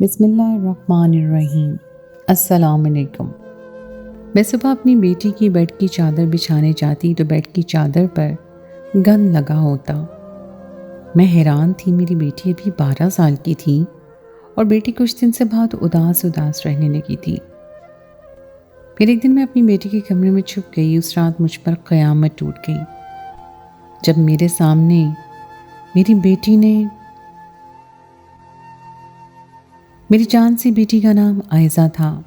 بسم اللہ الرحمن الرحیم۔ السلام علیکم۔ میں صبح اپنی بیٹی کی بیڈ کی چادر بچھانے جاتی تو بیڈ کی چادر پر گند لگا ہوتا۔ میں حیران تھی، میری بیٹی ابھی 12 سال کی تھی اور بیٹی کچھ دن سے بہت اداس رہنے لگی تھی۔ پھر ایک دن میں اپنی بیٹی کے کمرے میں چھپ گئی۔ اس رات مجھ پر قیامت ٹوٹ گئی جب میرے سامنے میری جان سی بیٹی کا نام آئزہ تھا۔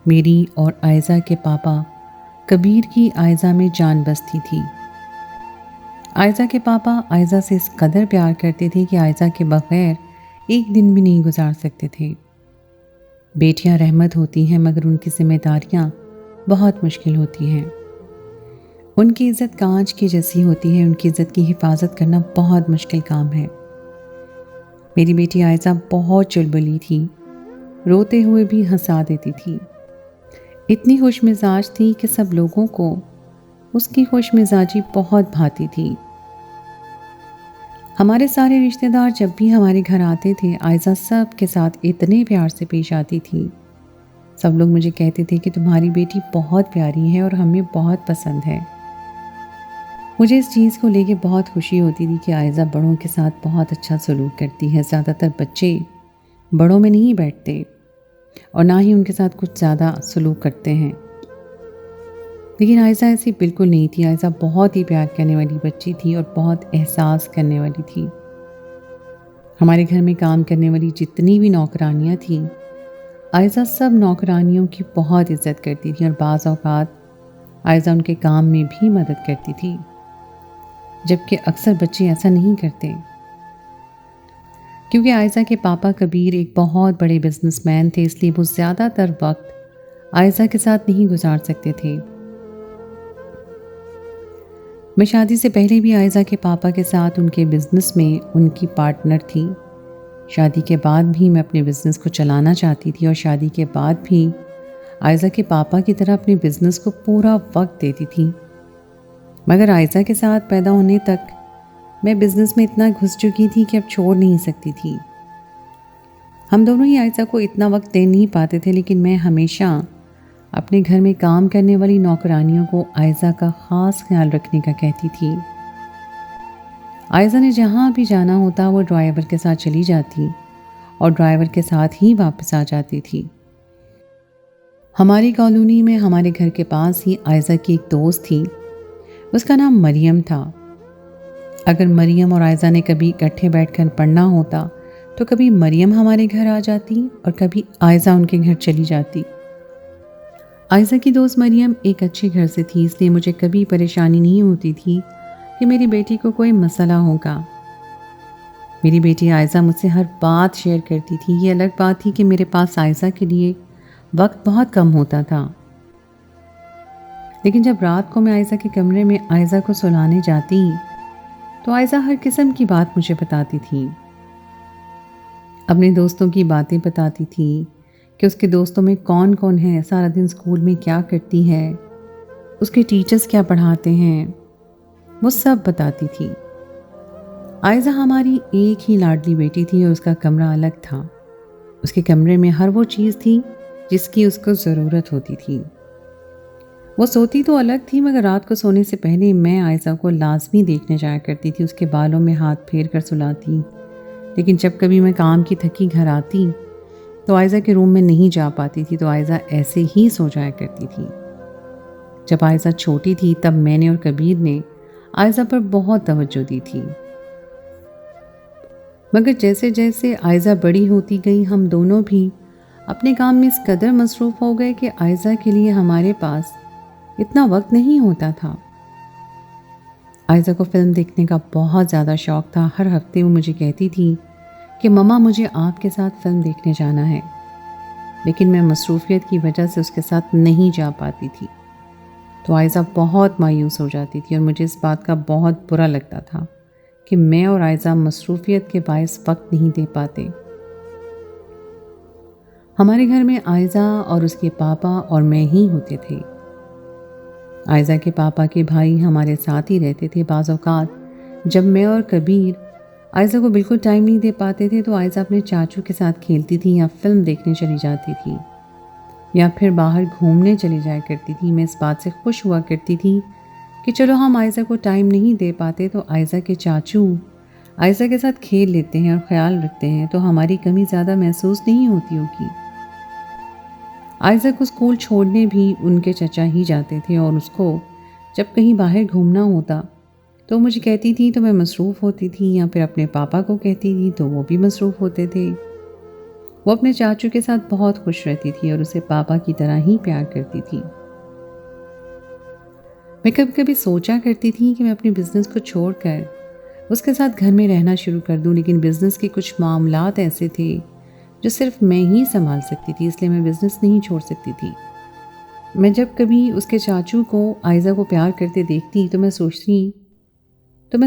میری اور آئزہ کے پاپا کبیر کی آئزہ میں جان بستی تھی۔ آئزہ کے پاپا آئزہ سے اس قدر پیار کرتے تھے کہ آئزہ کے بغیر ایک دن بھی نہیں گزار سکتے تھے۔ بیٹیاں رحمت ہوتی ہیں مگر ان کی ذمہ داریاں بہت مشکل ہوتی ہیں۔ ان کی عزت کانچ کی جیسی ہوتی ہے، ان کی عزت کی حفاظت کرنا بہت مشکل کام ہے۔ میری بیٹی آئزہ بہت چلبلی تھی، روتے ہوئے بھی ہنسا دیتی تھی۔ اتنی خوش مزاج تھی کہ سب لوگوں کو اس کی خوش مزاجی بہت بھاتی تھی۔ ہمارے سارے رشتہ دار جب بھی ہمارے گھر آتے تھے، آئزہ سب کے ساتھ اتنے پیار سے پیش آتی تھی۔ سب لوگ مجھے کہتے تھے کہ تمہاری بیٹی بہت پیاری ہے اور ہمیں بہت پسند ہے۔ مجھے اس چیز کو لے کے بہت خوشی ہوتی تھی کہ آئزہ بڑوں کے ساتھ بہت اچھا سلوک کرتی ہے۔ زیادہ تر بچے بڑوں میں نہیں بیٹھتے اور نہ ہی ان کے ساتھ کچھ زیادہ سلوک کرتے ہیں، لیکن آئزہ ایسی بالکل نہیں تھی۔ آئزہ بہت ہی پیار کرنے والی بچی تھی اور بہت احساس کرنے والی تھی۔ ہمارے گھر میں کام کرنے والی جتنی بھی نوکرانیاں تھیں، آئزہ سب نوکرانیوں کی بہت عزت کرتی تھی اور بعض اوقات آئزہ ان کے کام میں بھی مدد کرتی تھی، جبکہ اکثر بچے ایسا نہیں کرتے۔ کیونکہ آئزہ کے پاپا کبیر ایک بہت بڑے بزنس مین تھے، اس لیے وہ زیادہ تر وقت آئزہ کے ساتھ نہیں گزار سکتے تھے۔ میں شادی سے پہلے بھی آئزہ کے پاپا کے ساتھ ان کے بزنس میں ان کی پارٹنر تھی۔ شادی کے بعد بھی میں اپنے بزنس کو چلانا چاہتی تھی اور شادی کے بعد بھی آئزہ کے پاپا کی طرح اپنے بزنس کو پورا وقت دیتی تھی، مگر آئزہ کے ساتھ پیدا ہونے تک میں بزنس میں اتنا گھس چکی تھی کہ اب چھوڑ نہیں سکتی تھی۔ ہم دونوں ہی آئزہ کو اتنا وقت دے نہیں پاتے تھے، لیکن میں ہمیشہ اپنے گھر میں کام کرنے والی نوکرانیوں کو آئزہ کا خاص خیال رکھنے کا کہتی تھی۔ آئزہ نے جہاں بھی جانا ہوتا وہ ڈرائیور کے ساتھ چلی جاتی اور ڈرائیور کے ساتھ ہی واپس آ جاتی تھی۔ ہماری کالونی میں ہمارے گھر کے پاس ہی آئزہ کی ایک دوست تھی، اس کا نام مریم تھا۔ اگر مریم اور آئزہ نے کبھی اکٹھے بیٹھ کر پڑھنا ہوتا تو کبھی مریم ہمارے گھر آ جاتی اور کبھی آئزہ ان کے گھر چلی جاتی۔ آئزہ کی دوست مریم ایک اچھے گھر سے تھی، اس لیے مجھے کبھی پریشانی نہیں ہوتی تھی کہ میری بیٹی کو کوئی مسئلہ ہوگا۔ میری بیٹی آئزہ مجھ سے ہر بات شیئر کرتی تھی۔ یہ الگ بات تھی کہ میرے پاس آئزہ کے لیے وقت بہت کم ہوتا تھا، لیکن جب رات کو میں آئزہ کے کمرے میں آئزہ کو سلانے جاتی تو آئزہ ہر قسم کی بات مجھے بتاتی تھی۔ اپنے دوستوں کی باتیں بتاتی تھی کہ اس کے دوستوں میں کون کون ہے، سارا دن اسکول میں کیا کرتی ہے، اس کے ٹیچرز کیا پڑھاتے ہیں، وہ سب بتاتی تھی۔ آئزہ ہماری ایک ہی لاڈلی بیٹی تھی اور اس کا کمرہ الگ تھا۔ اس کے کمرے میں ہر وہ چیز تھی جس کی اس کو ضرورت ہوتی تھی۔ وہ سوتی تو الگ تھی، مگر رات کو سونے سے پہلے میں آئزہ کو لازمی دیکھنے جایا کرتی تھی، اس کے بالوں میں ہاتھ پھیر کر سلاتی۔ لیکن جب کبھی میں کام کی تھکی گھر آتی تو آئزہ کے روم میں نہیں جا پاتی تھی، تو آئزہ ایسے ہی سو جایا کرتی تھی۔ جب آئزہ چھوٹی تھی تب میں نے اور کبیر نے آئزہ پر بہت توجہ دی تھی، مگر جیسے جیسے آئزہ بڑی ہوتی گئی ہم دونوں بھی اپنے کام میں اس قدر مصروف ہو گئے کہ آئزہ کے لیے ہمارے پاس اتنا وقت نہیں ہوتا تھا۔ آئزہ کو فلم دیکھنے کا بہت زیادہ شوق تھا۔ ہر ہفتے وہ مجھے کہتی تھی کہ مما مجھے آپ کے ساتھ فلم دیکھنے جانا ہے، لیکن میں مصروفیت کی وجہ سے اس کے ساتھ نہیں جا پاتی تھی، تو آئزہ بہت مایوس ہو جاتی تھی اور مجھے اس بات کا بہت برا لگتا تھا کہ میں اور آئزہ مصروفیت کے باعث وقت نہیں دے پاتے۔ ہمارے گھر میں آئزہ اور اس کے پاپا اور میں ہی ہوتے تھے۔ آئزہ کے پاپا کے بھائی ہمارے ساتھ ہی رہتے تھے۔ بعض اوقات جب میں اور کبیر آئزہ کو بالکل ٹائم نہیں دے پاتے تھے تو آئزہ اپنے چاچو کے ساتھ کھیلتی تھی یا فلم دیکھنے چلی جاتی تھی یا پھر باہر گھومنے چلی جایا کرتی تھی۔ میں اس بات سے خوش ہوا کرتی تھی کہ چلو ہم آئزہ کو ٹائم نہیں دے پاتے تو آئزہ کے چاچو آئزہ کے ساتھ کھیل لیتے ہیں اور خیال رکھتے ہیں تو ہماری کمی زیادہ محسوس نہیں ہوتی ہوگی۔ آئزہ کو اسکول چھوڑنے بھی ان کے چچا ہی جاتے تھے اور اس کو جب کہیں باہر گھومنا ہوتا تو مجھے کہتی تھی تو میں مصروف ہوتی تھی یا پھر اپنے پاپا کو کہتی تھی تو وہ بھی مصروف ہوتے تھے۔ وہ اپنے چاچو کے ساتھ بہت خوش رہتی تھی اور اسے پاپا کی طرح ہی پیار کرتی تھی۔ میں کبھی کبھی سوچا کرتی تھی کہ میں اپنے بزنس کو چھوڑ کر اس کے ساتھ گھر میں رہنا شروع کر دوں، لیکن بزنس کے کچھ معاملات ایسے تھے جو صرف میں ہی سنبھال سکتی تھی، اس لیے میں بزنس نہیں چھوڑ سکتی تھی۔ میں جب کبھی اس کے چاچو کو آئزہ کو پیار کرتے دیکھتی تو میں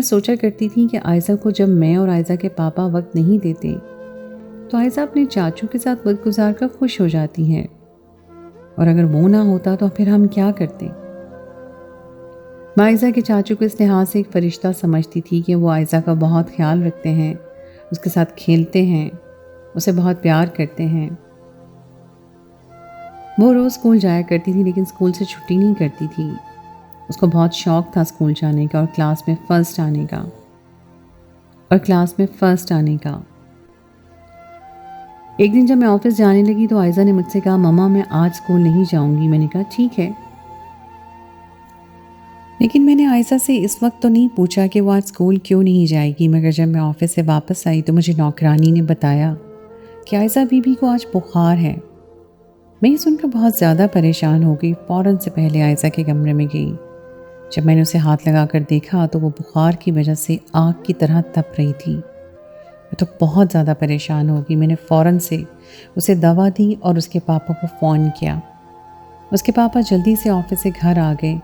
سوچا کرتی تھی کہ آئزہ کو جب میں اور آئزہ کے پاپا وقت نہیں دیتے تو آئزہ اپنے چاچو کے ساتھ وقت گزار کر خوش ہو جاتی ہے، اور اگر وہ نہ ہوتا تو پھر ہم کیا کرتے۔ میں آئزہ کے چاچو کو اس لحاظ سے ایک فرشتہ سمجھتی تھی کہ وہ آئزہ کا بہت خیال رکھتے ہیں، اس کے ساتھ کھیلتے ہیں، اسے بہت پیار کرتے ہیں۔ وہ روز اسکول جایا کرتی تھی لیکن اسکول سے چھٹی نہیں کرتی تھی۔ اس کو بہت شوق تھا اسکول جانے کا اور کلاس میں فرسٹ آنے کا۔ ایک دن جب میں آفس جانے لگی تو آئزہ نے مجھ سے کہا، مما میں آج اسکول نہیں جاؤں گی۔ میں نے کہا ٹھیک ہے، لیکن میں نے آئزہ سے اس وقت تو نہیں پوچھا کہ وہ آج اسکول کیوں نہیں جائے گی، مگر جب میں آفس سے واپس آئی تو مجھے نوکرانی نے بتایا کہ آئزہ بی بی کو آج بخار ہے۔ میں یہ سن کر بہت زیادہ پریشان ہو گئی، فوراً سے پہلے آئزہ کے کمرے میں گئی۔ جب میں نے اسے ہاتھ لگا کر دیکھا تو وہ بخار کی وجہ سے آگ کی طرح تپ رہی تھی۔ میں تو بہت زیادہ پریشان ہو گئی۔ میں نے فوراً سے اسے دوا دی اور اس کے پاپا کو فون کیا۔ اس کے پاپا جلدی سے آفس سے گھر آ گئے۔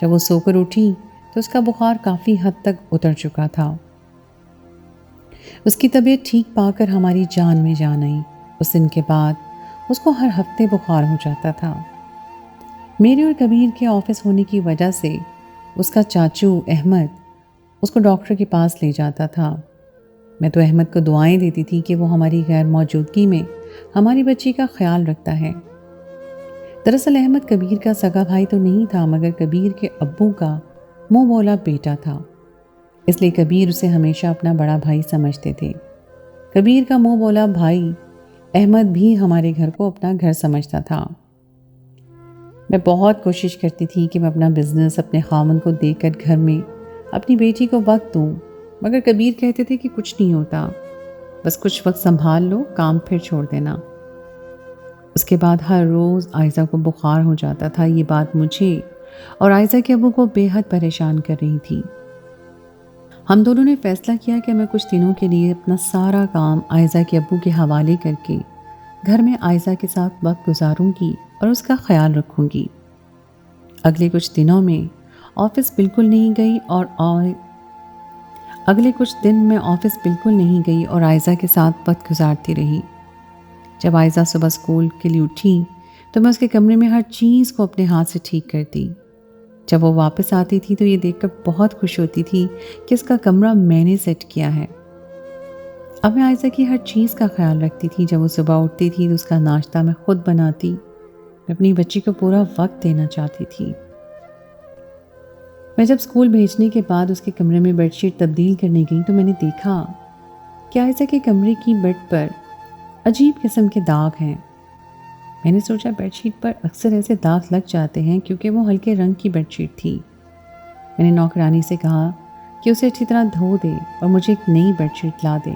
جب وہ سو کر اٹھی تو اس کا بخار کافی حد تک اتر چکا تھا۔ اس کی طبیعت ٹھیک پا کر ہماری جان میں جان آئی۔ اس دن کے بعد اس کو ہر ہفتے بخار ہو جاتا تھا۔ میرے اور کبیر کے آفس ہونے کی وجہ سے اس کا چاچو احمد اس کو ڈاکٹر کے پاس لے جاتا تھا۔ میں تو احمد کو دعائیں دیتی تھی کہ وہ ہماری غیر موجودگی میں ہماری بچی کا خیال رکھتا ہے۔ دراصل احمد کبیر کا سگا بھائی تو نہیں تھا، مگر کبیر کے ابو کا منہ بولا بیٹا تھا، اس لیے کبیر اسے ہمیشہ اپنا بڑا بھائی سمجھتے تھے۔ کبیر کا منہ بولا بھائی احمد بھی ہمارے گھر کو اپنا گھر سمجھتا تھا۔ میں بہت کوشش کرتی تھی کہ میں اپنا بزنس اپنے خاوند کو دے کر گھر میں اپنی بیٹی کو وقت دوں، مگر کبیر کہتے تھے کہ کچھ نہیں ہوتا، بس کچھ وقت سنبھال لو، کام پھر چھوڑ دینا۔ اس کے بعد ہر روز آئزہ کو بخار ہو جاتا تھا۔ یہ بات مجھے اور آئزہ کے ابو کو بے حد پریشان کر رہی تھی۔ ہم دونوں نے فیصلہ کیا کہ میں کچھ دنوں کے لیے اپنا سارا کام آئزہ کے ابو کے حوالے کر کے گھر میں آئزہ کے ساتھ وقت گزاروں گی اور اس کا خیال رکھوں گی۔ اگلے کچھ دن میں آفس بالکل نہیں گئی اور آئزہ کے ساتھ وقت گزارتی رہی۔ جب آئزہ صبح اسکول کے لیے اٹھی تو میں اس کے کمرے میں ہر چیز کو اپنے ہاتھ سے ٹھیک کرتی۔ جب وہ واپس آتی تھی تو یہ دیکھ کر بہت خوش ہوتی تھی کہ اس کا کمرہ میں نے سیٹ کیا ہے۔ اب میں آئزہ کی ہر چیز کا خیال رکھتی تھی۔ جب وہ صبح اٹھتی تھی تو اس کا ناشتہ میں خود بناتی۔ میں اپنی بچی کو پورا وقت دینا چاہتی تھی۔ میں جب اسکول بھیجنے کے بعد اس کے کمرے میں بیڈ شیٹ تبدیل کرنے گئی تو میں نے دیکھا کہ آئزہ کے کمرے کی بیڈ پر عجیب قسم کے داغ ہیں۔ میں نے سوچا بیڈ شیٹ پر اکثر ایسے داغ لگ جاتے ہیں کیونکہ وہ ہلکے رنگ کی بیڈ شیٹ تھی۔ میں نے نوکرانی سے کہا کہ اسے اچھی طرح دھو دے اور مجھے ایک نئی بیڈ شیٹ لا دے۔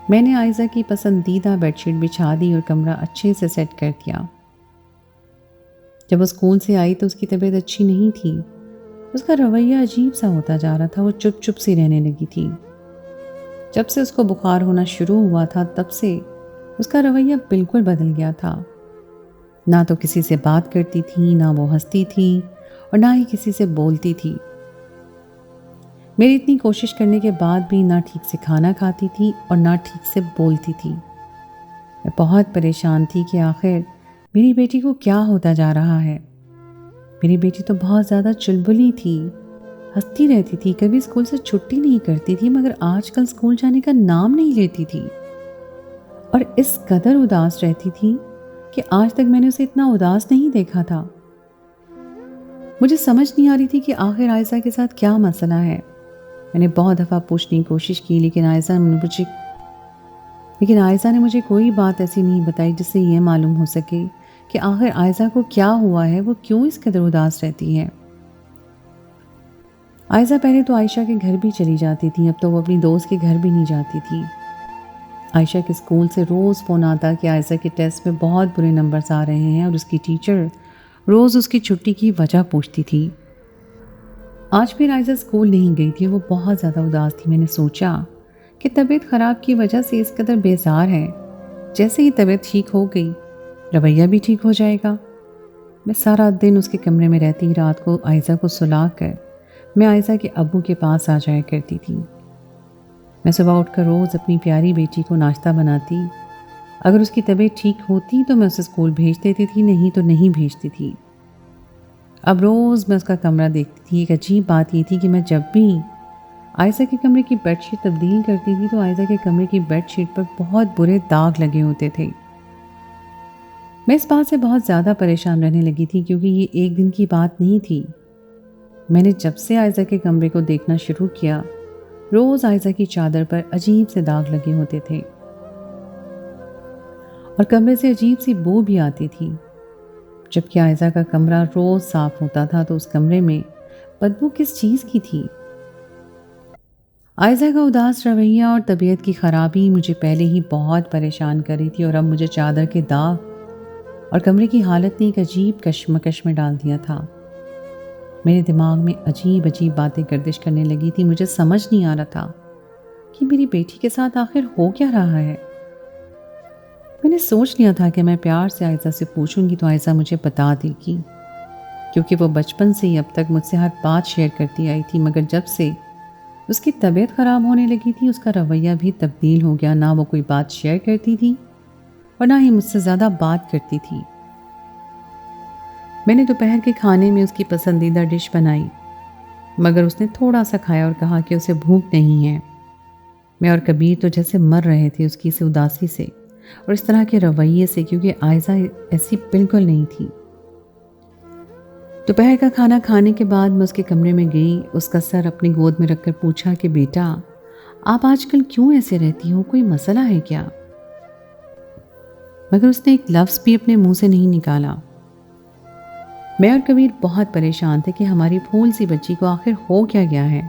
میں نے آئزہ کی پسندیدہ بیڈ شیٹ بچھا دی اور کمرہ اچھے سے سیٹ کر دیا۔ جب وہ اسکول سے آئی تو اس کی طبیعت اچھی نہیں تھی۔ اس کا رویہ عجیب سا ہوتا جا رہا تھا، وہ چپ چپ سی رہنے لگی تھی۔ جب سے اس کو بخار ہونا شروع ہوا تھا تب سے اس کا رویہ بالکل بدل گیا تھا۔ نہ تو کسی سے بات کرتی تھی، نہ وہ ہنستی تھی اور نہ ہی کسی سے بولتی تھی۔ میری اتنی کوشش کرنے کے بعد بھی نہ ٹھیک سے کھانا کھاتی تھی اور نہ ٹھیک سے بولتی تھی۔ میں بہت پریشان تھی کہ آخر میری بیٹی کو کیا ہوتا جا رہا ہے۔ میری بیٹی تو بہت زیادہ چلبلی تھی، ہنستی رہتی تھی، کبھی اسکول سے چھٹی نہیں کرتی تھی، مگر آج کل اسکول جانے کا نام نہیں لیتی تھی اور اس قدر اداس رہتی تھی کہ آج تک میں نے اسے اتنا اداس نہیں دیکھا تھا۔ مجھے سمجھ نہیں آ رہی تھی کہ آخر عائزہ کے ساتھ کیا مسئلہ ہے۔ میں نے بہت دفعہ پوچھنے کی کوشش کی، لیکن عائزہ نے مجھے کوئی بات ایسی نہیں بتائی جس سے یہ معلوم ہو سکے کہ آخر عائزہ کو کیا ہوا ہے، وہ کیوں اس قدر اداس رہتی ہے۔ عائزہ پہلے تو عائشہ کے گھر بھی چلی جاتی تھی، اب تو وہ اپنی دوست کے گھر بھی نہیں جاتی تھی۔ عائشہ کے اسکول سے روز فون آتا کہ عائزہ کے ٹیسٹ میں بہت برے نمبرز آ رہے ہیں اور اس کی ٹیچر روز اس کی چھٹی کی وجہ پوچھتی تھی۔ آج پھر عائزہ اسکول نہیں گئی تھی، وہ بہت زیادہ اداس تھی۔ میں نے سوچا کہ طبیعت خراب کی وجہ سے اس قدر بیزار ہے، جیسے ہی طبیعت ٹھیک ہو گئی رویہ بھی ٹھیک ہو جائے گا۔ میں سارا دن اس کے کمرے میں رہتی، رات کو عائزہ کو سلا کر میں عائزہ کے ابو کے پاس آ جایا کرتی تھی۔ میں صبح اٹھ کر روز اپنی پیاری بیٹی کو ناشتہ بناتی، اگر اس کی طبیعت ٹھیک ہوتی تو میں اسے اسکول بھیج دیتی تھی، نہیں تو نہیں بھیجتی تھی۔ اب روز میں اس کا کمرہ دیکھتی تھی۔ ایک عجیب بات یہ تھی کہ میں جب بھی عائزہ کے کمرے کی بیڈ شیٹ تبدیل کرتی تھی تو عائزہ کے کمرے کی بیڈ شیٹ پر بہت برے داغ لگے ہوتے تھے۔ میں اس بات سے بہت زیادہ پریشان رہنے لگی تھی، کیونکہ یہ ایک دن کی بات نہیں تھی۔ میں نے جب سے عائزہ کے کمرے کو دیکھنا شروع کیا، روز عائزہ کی چادر پر عجیب سے داغ لگے ہوتے تھے اور کمرے سے عجیب سی بو بھی آتی تھی۔ جبکہ عائزہ کا کمرہ روز صاف ہوتا تھا تو اس کمرے میں بدبو کس چیز کی تھی؟ عائزہ کا اداس رویہ اور طبیعت کی خرابی مجھے پہلے ہی بہت پریشان کر رہی تھی، اور اب مجھے چادر کے داغ اور کمرے کی حالت نے ایک عجیب کشمکش میں ڈال دیا تھا۔ میرے دماغ میں عجیب عجیب باتیں گردش کرنے لگی تھی۔ مجھے سمجھ نہیں آ رہا تھا کہ میری بیٹی کے ساتھ آخر ہو کیا رہا ہے۔ میں نے سوچ لیا تھا کہ میں پیار سے عائزہ سے پوچھوں گی تو عائزہ مجھے بتا دے گی، کیونکہ وہ بچپن سے ہی اب تک مجھ سے ہر بات شیئر کرتی آئی تھی، مگر جب سے اس کی طبیعت خراب ہونے لگی تھی اس کا رویہ بھی تبدیل ہو گیا۔ نہ وہ کوئی بات شیئر کرتی تھی اور نہ ہی مجھ سے زیادہ بات کرتی تھی۔ میں نے دوپہر کے کھانے میں اس کی پسندیدہ ڈش بنائی، مگر اس نے تھوڑا سا کھایا اور کہا کہ اسے بھوک نہیں ہے۔ میں اور کبیر تو جیسے مر رہے تھے اس کی اس اداسی سے اور اس طرح کے رویے سے، کیونکہ عائزہ ایسی بالکل نہیں تھی۔ دوپہر کا کھانا کھانے کے بعد میں اس کے کمرے میں گئی، اس کا سر اپنی گود میں رکھ کر پوچھا کہ بیٹا، آپ آج کل کیوں ایسے رہتی ہو، کوئی مسئلہ ہے کیا؟ مگر اس نے ایک لفظ بھی اپنے منہ سے نہیں نکالا۔ میں اور کبیر بہت پریشان تھے کہ ہماری پھول سی بچی کو آخر ہو کیا گیا ہے۔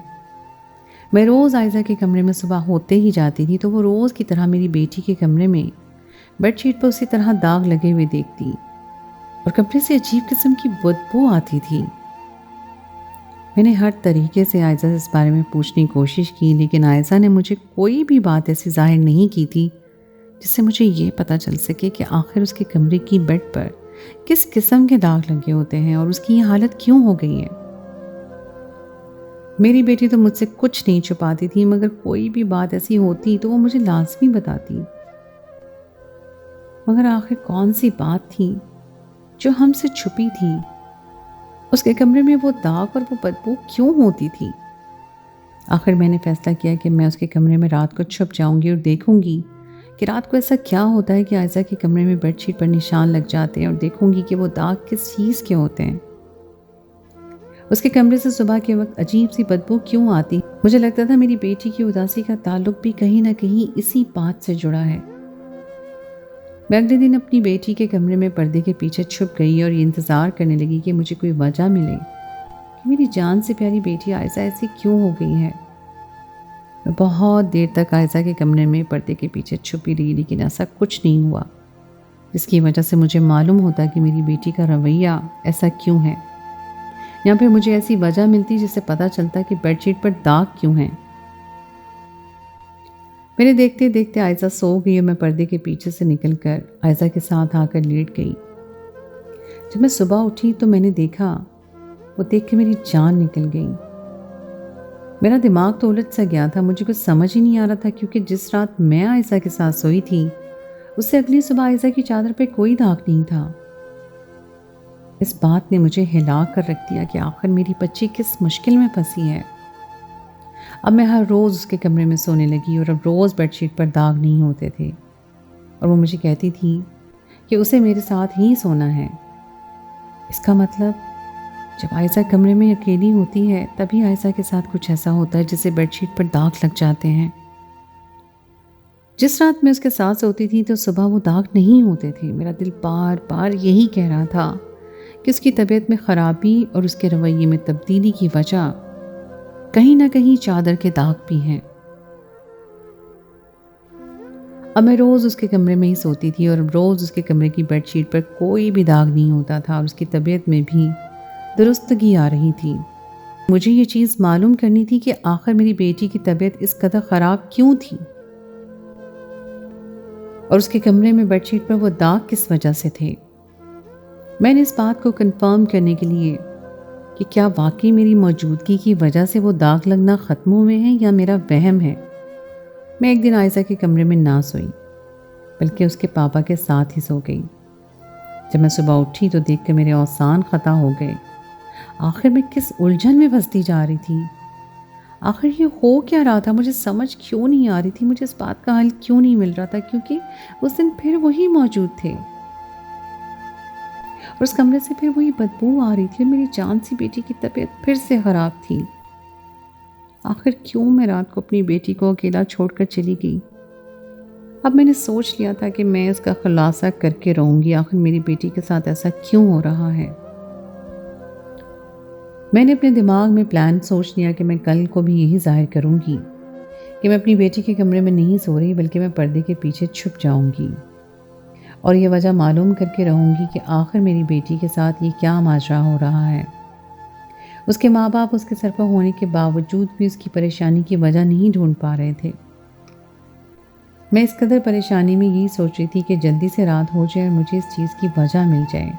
میں روز عائزہ کے کمرے میں صبح ہوتے ہی جاتی تھی تو وہ روز کی طرح میری بیٹی کے کمرے میں بیڈ شیٹ پر اسی طرح داغ لگے ہوئے دیکھتی اور کمرے سے عجیب قسم کی بدبو آتی تھی۔ میں نے ہر طریقے سے عائزہ سے اس بارے میں پوچھنے کی کوشش کی، لیکن عائزہ نے مجھے کوئی بھی بات ایسی ظاہر نہیں کی تھی جس سے مجھے یہ پتہ چل سکے کہ آخر اس کے کمرے کی بیڈ پر کس قسم کے داغ لگے ہوتے ہیں اور اس کی یہ حالت کیوں ہو گئی ہے۔ میری بیٹی تو مجھ سے کچھ نہیں چھپاتی تھی، مگر کوئی بھی بات ایسی ہوتی تو وہ مجھے لازمی بتاتی۔ مگر آخر کون سی بات تھی جو ہم سے چھپی تھی؟ اس کے کمرے میں وہ داغ اور وہ بدبو کیوں ہوتی تھی؟ آخر میں نے فیصلہ کیا کہ میں اس کے کمرے میں رات کو چھپ جاؤں گی اور دیکھوں گی کہ رات کو ایسا کیا ہوتا ہے کہ عائزہ کے کمرے میں بیڈ شیٹ پر نشان لگ جاتے ہیں، اور دیکھوں گی کہ وہ داغ کس چیز کے ہوتے ہیں۔ اس کے کمرے سے صبح کے وقت عجیب سی بدبو کیوں آتی؟ مجھے لگتا تھا میری بیٹی کی اداسی کا تعلق بھی کہیں نہ کہیں اسی بات سے جڑا ہے۔ میں اگلے دن اپنی بیٹی کے کمرے میں پردے کے پیچھے چھپ گئی اور یہ انتظار کرنے لگی کہ مجھے کوئی وجہ ملے کہ میری جان سے پیاری بیٹی عائزہ ایسی کیوں ہو گئی ہے۔ میں بہت دیر تک عائزہ کے کمرے میں پردے کے پیچھے چھپی رہی، لیکن ایسا کچھ نہیں ہوا جس کی وجہ سے مجھے معلوم ہوتا کہ میری بیٹی کا رویہ ایسا کیوں ہے، یا پھر مجھے ایسی وجہ ملتی جس سے پتہ چلتا کہ بیڈ شیٹ پر داغ کیوں ہیں۔ میرے دیکھتے دیکھتے عائزہ سو گئی اور میں پردے کے پیچھے سے نکل کر عائزہ کے ساتھ آ کر لیٹ گئی۔ جب میں صبح اٹھی تو میں نے دیکھا، وہ دیکھ کے میری جان نکل گئی۔ میرا دماغ تو الٹ سا گیا تھا، مجھے کچھ سمجھ ہی نہیں آ رہا تھا، کیونکہ جس رات میں عائزہ کے ساتھ سوئی تھی اس سے اگلی صبح عائزہ کی چادر پہ کوئی داغ نہیں تھا۔ اس بات نے مجھے ہلا کر رکھ دیا کہ آخر میری بچی کس مشکل میں پھنسی ہے۔ اب میں ہر روز اس کے کمرے میں سونے لگی اور اب روز بیڈ شیٹ پر داغ نہیں ہوتے تھے، اور وہ مجھے کہتی تھی کہ اسے میرے ساتھ ہی سونا ہے۔ اس کا مطلب جب عائزہ کمرے میں اکیلی ہوتی ہے تبھی عائزہ کے ساتھ کچھ ایسا ہوتا ہے جسے بیڈ شیٹ پر داغ لگ جاتے ہیں۔ جس رات میں اس کے ساتھ سوتی تھی تو صبح وہ داغ نہیں ہوتے تھے۔ میرا دل بار بار یہی کہہ رہا تھا کہ اس کی طبیعت میں خرابی اور اس کے رویے میں تبدیلی کی وجہ کہیں نہ کہیں چادر کے داغ بھی ہیں۔ اب میں روز اس کے کمرے میں ہی سوتی تھی اور روز اس کے کمرے کی بیڈ شیٹ پر کوئی بھی داغ نہیں ہوتا تھا اور اس کی طبیعت میں بھی درستگی آ رہی تھی۔ مجھے یہ چیز معلوم کرنی تھی کہ آخر میری بیٹی کی طبیعت اس قدر خراب کیوں تھی، اور اس کے کمرے میں بیڈ شیٹ پر وہ داغ کس وجہ سے تھے۔ میں نے اس بات کو کنفرم کرنے کے لیے کہ کیا واقعی میری موجودگی کی وجہ سے وہ داغ لگنا ختم ہوئے ہیں یا میرا وہم ہے، میں ایک دن عائزہ کے کمرے میں نہ سوئی بلکہ اس کے پاپا کے ساتھ ہی سو گئی۔ جب میں صبح اٹھی تو دیکھ کر میرے اوزان خطا ہو گئے۔ آخر میں کس الجھن میں پھنستی جا رہی تھی، آخر یہ ہو کیا رہا تھا، مجھے سمجھ کیوں نہیں آ رہی تھی، مجھے اس بات کا حل کیوں نہیں مل رہا تھا، کیونکہ اس دن پھر وہی موجود تھے اور اس کمرے سے پھر وہی بدبو آ رہی تھی اور میری جان سی بیٹی کی طبیعت پھر سے خراب تھی۔ آخر کیوں میں رات کو اپنی بیٹی کو اکیلا چھوڑ کر چلی گئی؟ اب میں نے سوچ لیا تھا کہ میں اس کا خلاصہ کر کے رہوں گی، آخر میری بیٹی کے ساتھ ایسا کیوں ہو رہا ہے۔ میں نے اپنے دماغ میں پلان سوچ لیا کہ میں کل کو بھی یہی ظاہر کروں گی کہ میں اپنی بیٹی کے کمرے میں نہیں سو رہی بلکہ میں پردے کے پیچھے چھپ جاؤں گی اور یہ وجہ معلوم کر کے رہوں گی کہ آخر میری بیٹی کے ساتھ یہ کیا ماجرا ہو رہا ہے۔ اس کے ماں باپ اس کے سر پر ہونے کے باوجود بھی اس کی پریشانی کی وجہ نہیں ڈھونڈ پا رہے تھے۔ میں اس قدر پریشانی میں یہی سوچ رہی تھی کہ جلدی سے رات ہو جائے اور مجھے اس چیز کی وجہ مل جائے،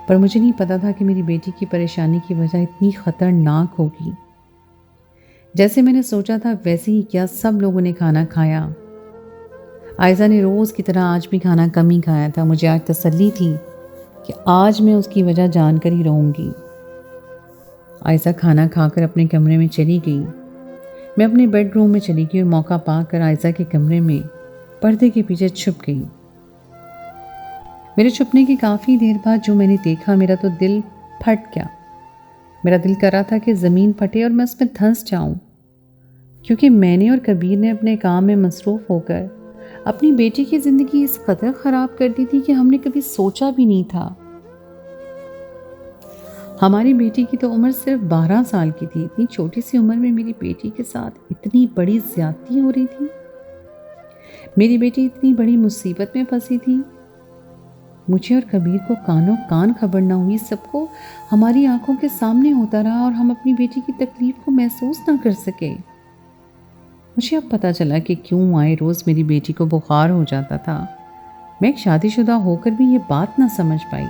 پر مجھے نہیں پتا تھا کہ میری بیٹی کی پریشانی کی وجہ اتنی خطرناک ہوگی۔ جیسے میں نے سوچا تھا ویسے ہی کیا سب لوگوں نے کھانا کھایا۔ عائزہ نے روز کی طرح آج بھی کھانا کم ہی کھایا تھا۔ مجھے آج تسلی تھی کہ آج میں اس کی وجہ جان کر ہی رہوں گی۔ عائزہ کھانا کھا کر اپنے کمرے میں چلی گئی۔ میں اپنے بیڈ روم میں چلی گئی اور موقع پا کر عائزہ کے کمرے میں پردے کے پیچھے چھپ گئی۔ میرے چھپنے کی کافی دیر بعد جو میں نے دیکھا میرا تو دل پھٹ گیا۔ میرا دل کر رہا تھا کہ زمین پھٹے اور میں اس میں دھنس جاؤں، کیونکہ میں نے اور کبیر نے اپنے کام میں مصروف ہو کر اپنی بیٹی کی زندگی اس قدر خراب کر دی تھی کہ ہم نے کبھی سوچا بھی نہیں تھا۔ ہماری بیٹی کی تو عمر صرف 12 سال کی تھی۔ اتنی چھوٹی سی عمر میں میری بیٹی کے ساتھ اتنی بڑی زیادتی ہو رہی تھی، میری بیٹی اتنی بڑی مصیبت میں پھنسی تھی۔ مجھے اور کبیر کو کانوں کان خبر نہ ہوئی، سب کو ہماری آنکھوں کے سامنے ہوتا رہا اور ہم اپنی بیٹی کی تکلیف کو محسوس نہ کر سکے۔ مجھے اب پتہ چلا کہ کیوں آئے روز میری بیٹی کو بخار ہو جاتا تھا۔ میں ایک شادی شدہ ہو کر بھی یہ بات نہ سمجھ پائی۔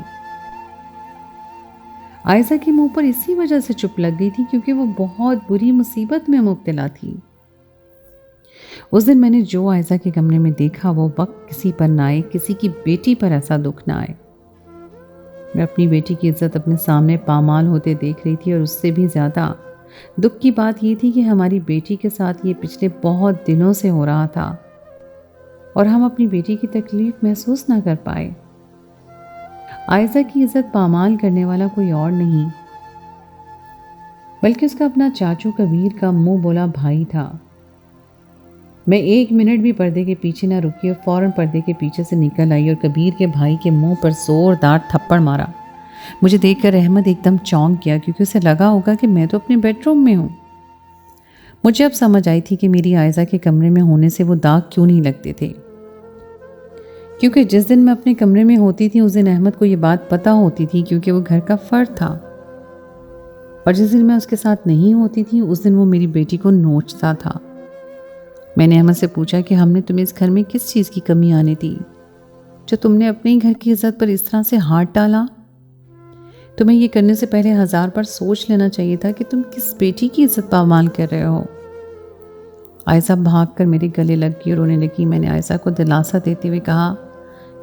عائزہ کے منہ پر اسی وجہ سے چپ لگ گئی تھی کیونکہ وہ بہت بری مصیبت میں مبتلا تھی۔ اس دن میں نے جو عائزہ کے کمرے میں دیکھا وہ وقت کسی پر نہ آئے، کسی کی بیٹی پر ایسا دکھ نہ آئے۔ میں اپنی بیٹی کی عزت اپنے سامنے پامال ہوتے دیکھ رہی تھی، اور اس سے بھی زیادہ دکھ کی بات یہ تھی کہ ہماری بیٹی کے ساتھ یہ پچھلے بہت دنوں سے ہو رہا تھا اور ہم اپنی بیٹی کی تکلیف محسوس نہ کر پائے۔ عائزہ کی عزت پامال کرنے والا کوئی اور نہیں بلکہ اس کا اپنا چاچو کبیر کا منہ بولا بھائی تھا۔ میں ایک منٹ بھی پردے کے پیچھے نہ رکی اور فوراً پردے کے پیچھے سے نکل آئی اور کبیر کے بھائی کے منہ پر زوردار تھپڑ مارا۔ مجھے دیکھ کر احمد ایک دم چونک گیا کیونکہ اسے لگا ہوگا کہ میں تو اپنے بیڈ روم میں ہوں۔ مجھے اب سمجھ آئی تھی کہ میری عائزہ کے کمرے میں ہونے سے وہ داغ کیوں نہیں لگتے تھے، کیونکہ جس دن میں اپنے کمرے میں ہوتی تھی اس دن احمد کو یہ بات پتہ ہوتی تھی کیونکہ وہ گھر کا فرد تھا، اور جس دن میں اس کے ساتھ نہیں ہوتی تھی اس دن وہ میری بیٹی کو نوچتا تھا۔ میں نے احمد سے پوچھا کہ ہم نے تمہیں اس گھر میں کس چیز کی کمی آنے دی جو تم نے اپنے ہی گھر کی عزت پر اس طرح سے ہاتھ ڈالا؟ تمہیں یہ کرنے سے پہلے 1000 بار سوچ لینا چاہیے تھا کہ تم کس بیٹی کی عزت پامال کر رہے ہو۔ عائزہ بھاگ کر میرے گلے لگ گئی اور رونے لگی۔ میں نے عائزہ کو دلاسا دیتے ہوئے کہا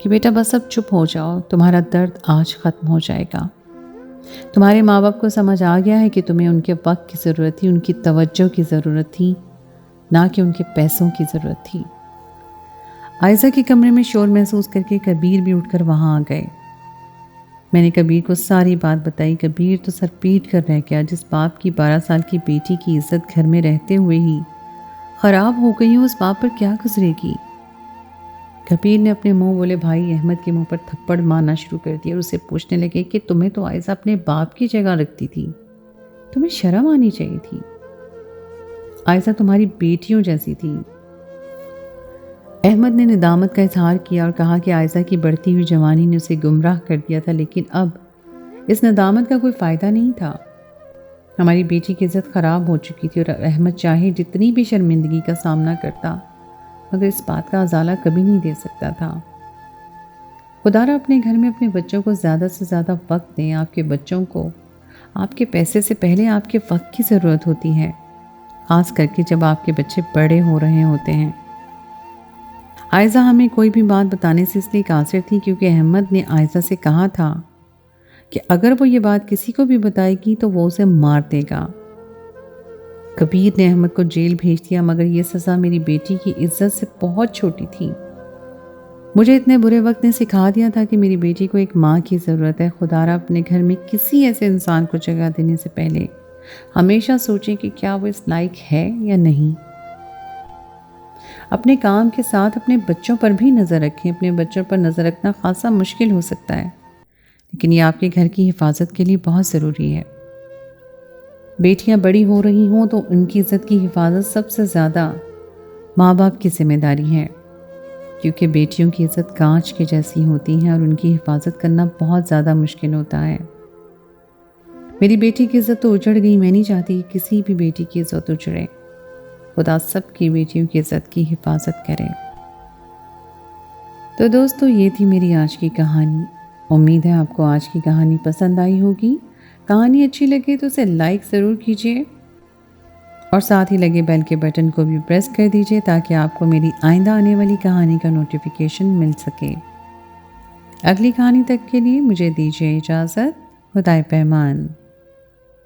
کہ بیٹا بس اب چپ ہو جاؤ، تمہارا درد آج ختم ہو جائے گا۔ تمہارے ماں باپ کو سمجھ آ گیا ہے کہ تمہیں ان کے وقت کی ضرورت تھی، ان کی توجہ کی ضرورت تھی، نہ کہ ان کے پیسوں کی ضرورت تھی۔ عائزہ کے کمرے میں شور محسوس کر کے کبیر بھی اٹھ کر وہاں آ گئے۔ میں نے کبیر کو ساری بات بتائی۔ کبیر تو سر پیٹ کر رہ گیا، جس باپ کی 12 سال کی بیٹی کی عزت گھر میں رہتے ہوئے ہی خراب ہو گئی ہو، اس باپ پر کیا گزرے گی؟ کبیر نے اپنے منہ بولے بھائی احمد کے منہ پر تھپڑ مارنا شروع کر دیا اور اسے پوچھنے لگے کہ تمہیں تو عائزہ اپنے باپ کی جگہ رکھتی تھی، تمہیں شرم آنی چاہیے تھی، عائزہ تمہاری بیٹیوں جیسی تھی۔ احمد نے ندامت کا اظہار کیا اور کہا کہ عائزہ کی بڑھتی ہوئی جوانی نے اسے گمراہ کر دیا تھا، لیکن اب اس ندامت کا کوئی فائدہ نہیں تھا۔ ہماری بیٹی کی عزت خراب ہو چکی تھی اور احمد چاہے جتنی بھی شرمندگی کا سامنا کرتا مگر اس بات کا ازالہ کبھی نہیں دے سکتا تھا۔ خدا را اپنے گھر میں اپنے بچوں کو زیادہ سے زیادہ وقت دیں۔ آپ کے بچوں کو آپ کے پیسے سے پہلے آپ کے وقت کی ضرورت ہوتی ہے، خاص کر کے جب آپ کے بچے بڑے ہو رہے ہوتے ہیں۔ عائزہ ہمیں کوئی بھی بات بتانے سے اس لیے قاصر تھی کیونکہ احمد نے عائزہ سے کہا تھا کہ اگر وہ یہ بات کسی کو بھی بتائے گی تو وہ اسے مار دے گا۔ کبیر نے احمد کو جیل بھیج دیا مگر یہ سزا میری بیٹی کی عزت سے بہت چھوٹی تھی۔ مجھے اتنے برے وقت نے سکھا دیا تھا کہ میری بیٹی کو ایک ماں کی ضرورت ہے۔ خدا را اپنے گھر میں کسی ایسے انسان کو جگہ دینے سے پہلے ہمیشہ سوچیں کہ کیا وہ اس لائق ہے یا نہیں۔ اپنے کام کے ساتھ اپنے بچوں پر بھی نظر رکھیں۔ اپنے بچوں پر نظر رکھنا خاصا مشکل ہو سکتا ہے، لیکن یہ آپ کے گھر کی حفاظت کے لیے بہت ضروری ہے۔ بیٹیاں بڑی ہو رہی ہوں تو ان کی عزت کی حفاظت سب سے زیادہ ماں باپ کی ذمہ داری ہے، کیونکہ بیٹیوں کی عزت کانچ کے جیسی ہوتی ہے اور ان کی حفاظت کرنا بہت زیادہ مشکل ہوتا ہے۔ میری بیٹی کی عزت تو اجڑ گئی، میں نہیں چاہتی کہ کسی بھی بیٹی کی عزت اجڑے۔ خدا سب کی بیٹیوں کی عزت کی حفاظت کرے۔ تو دوستو یہ تھی میری آج کی کہانی۔ امید ہے آپ کو آج کی کہانی پسند آئی ہوگی۔ کہانی اچھی لگے تو اسے لائک ضرور کیجیے اور ساتھ ہی لگے بیل کے بٹن کو بھی پریس کر دیجیے تاکہ آپ کو میری آئندہ آنے والی کہانی کا نوٹیفیکیشن مل سکے۔ اگلی کہانی تک کے لیے مجھے دیجیے اجازت۔ خدائے پیمان۔